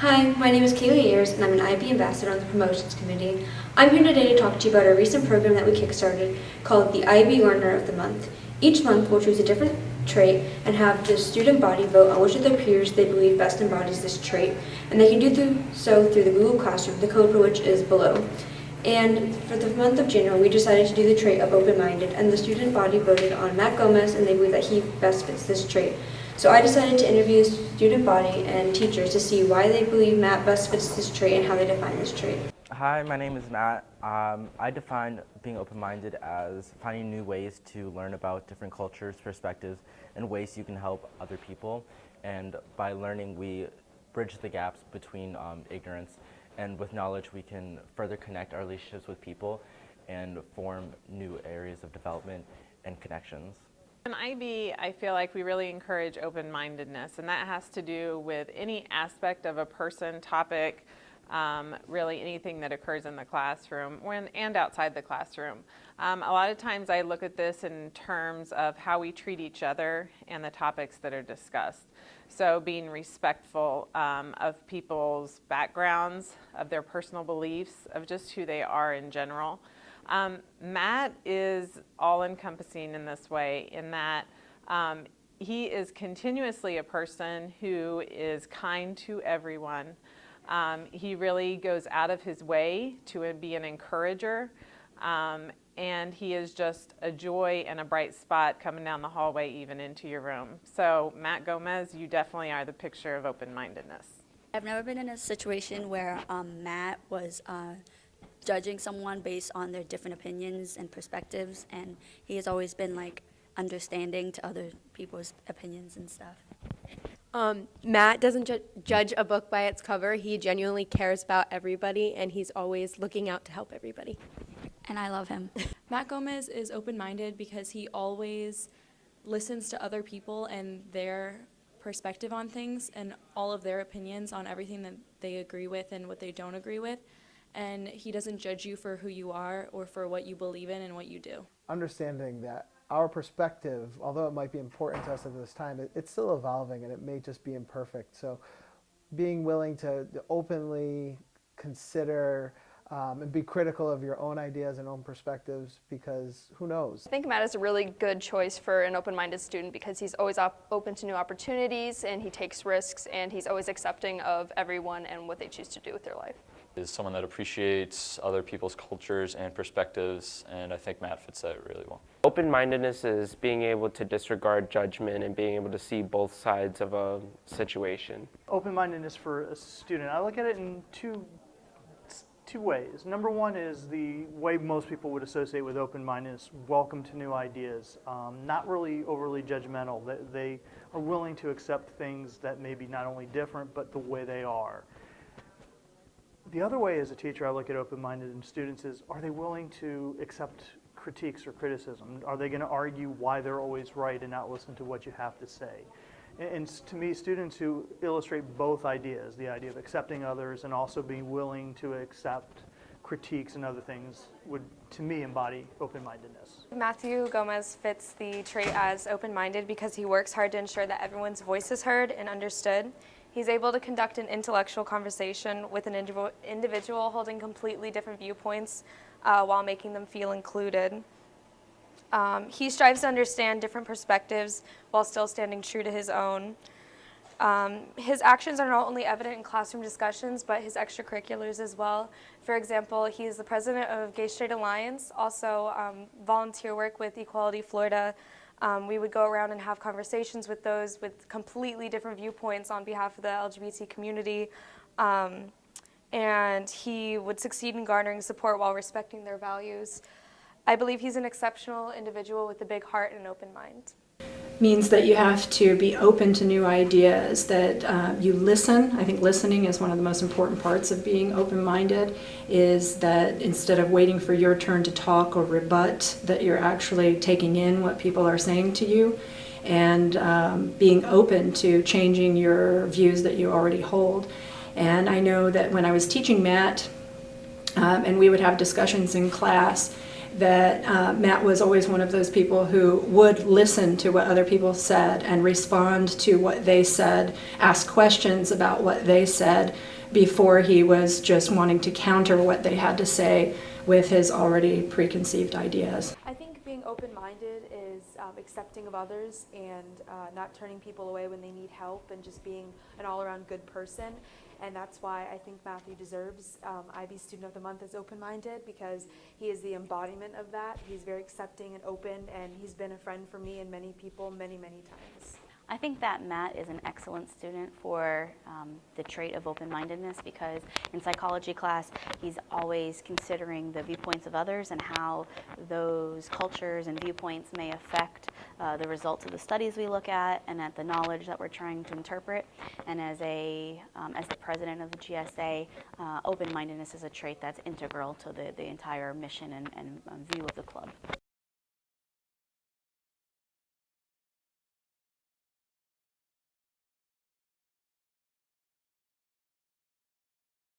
Hi, my name is Kaylee Ayers, and I'm an IB Ambassador on the Promotions Committee. I'm here today to talk to you about a recent program that we kickstarted called the IB Learner of the Month. Each month, we'll choose a different trait and have the student body vote on which of their peers they believe best embodies this trait, and they can do so through the Google Classroom, the code for which is below. And for the month of January, we decided to do the trait of open-minded, and the student body voted on Matt Gomez, and they believe that he best fits this trait. So I decided to interview the student body and teachers to see why they believe Matt best fits this trait and how they define this trait. Hi, my name is Matt. I define being open-minded as finding new ways to learn about different cultures, perspectives, and ways you can help other people. And by learning, we bridge the gaps between ignorance, and with knowledge, we can further connect our relationships with people and form new areas of development and connections. In IB, I feel like we really encourage open-mindedness, and that has to do with any aspect of a person, topic, really anything that occurs in the classroom and outside the classroom. A lot of times I look at this in terms of how we treat each other and the topics that are discussed. So being respectful of people's backgrounds, of their personal beliefs, of just who they are in general. Matt is all-encompassing in this way, in that he is continuously a person who is kind to everyone. He really goes out of his way to be an encourager, and he is just a joy and a bright spot coming down the hallway, even into your room. So Matt Gomez, you definitely are the picture of open-mindedness. I've never been in a situation where Matt was judging someone based on their different opinions and perspectives, and he has always been like understanding to other people's opinions and stuff. Matt doesn't judge a book by its cover. He genuinely cares about everybody, and he's always looking out to help everybody. And I love him. Matt Gomez is open-minded because he always listens to other people and their perspective on things and all of their opinions on everything that they agree with and what they don't agree with. And he doesn't judge you for who you are or for what you believe in and what you do. Understanding that our perspective, although it might be important to us at this time, it's still evolving and it may just be imperfect. So being willing to openly consider and be critical of your own ideas and own perspectives, because who knows? I think Matt is a really good choice for an open-minded student because he's always open to new opportunities, and he takes risks, and he's always accepting of everyone and what they choose to do with their life. Is someone that appreciates other people's cultures and perspectives, and I think Matt fits that really well. Open-mindedness is being able to disregard judgment and being able to see both sides of a situation. Open-mindedness for a student, I look at it in two ways. Number one is the way most people would associate with open-mindedness, welcome to new ideas, not really overly judgmental. They are willing to accept things that may be not only different, but the way they are. The other way as a teacher I look at open-minded in students is, are they willing to accept critiques or criticism? Are they going to argue why they're always right and not listen to what you have to say? And to me, students who illustrate both ideas, the idea of accepting others and also being willing to accept critiques and other things, would, to me, embody open-mindedness. Matthew Gomez fits the trait as open-minded because he works hard to ensure that everyone's voice is heard and understood. He's able to conduct an intellectual conversation with an individual holding completely different viewpoints while making them feel included. He strives to understand different perspectives while still standing true to his own. His actions are not only evident in classroom discussions, but his extracurriculars as well. For example, he is the president of Gay Straight Alliance, also volunteer work with Equality Florida. We would go around and have conversations with those with completely different viewpoints on behalf of the LGBT community. And he would succeed in garnering support while respecting their values. I believe he's an exceptional individual with a big heart and an open mind. Means that you have to be open to new ideas, that you listen. I think listening is one of the most important parts of being open-minded, is that instead of waiting for your turn to talk or rebut, that you're actually taking in what people are saying to you and being open to changing your views that you already hold. And I know that when I was teaching Matt, and we would have discussions in class, that Matt was always one of those people who would listen to what other people said and respond to what they said, ask questions about what they said before he was just wanting to counter what they had to say with his already preconceived ideas. I think being open-minded is accepting of others and not turning people away when they need help and just being an all-around good person. And that's why I think Matthew deserves IB Student of the Month as open-minded, because he is the embodiment of that. He's very accepting and open, and he's been a friend for me and many people many, many times. I think that Matt is an excellent student for the trait of open-mindedness, because in psychology class he's always considering the viewpoints of others and how those cultures and viewpoints may affect the results of the studies we look at and at the knowledge that we're trying to interpret. And as the president of the GSA, open-mindedness is a trait that's integral to the entire mission and view of the club.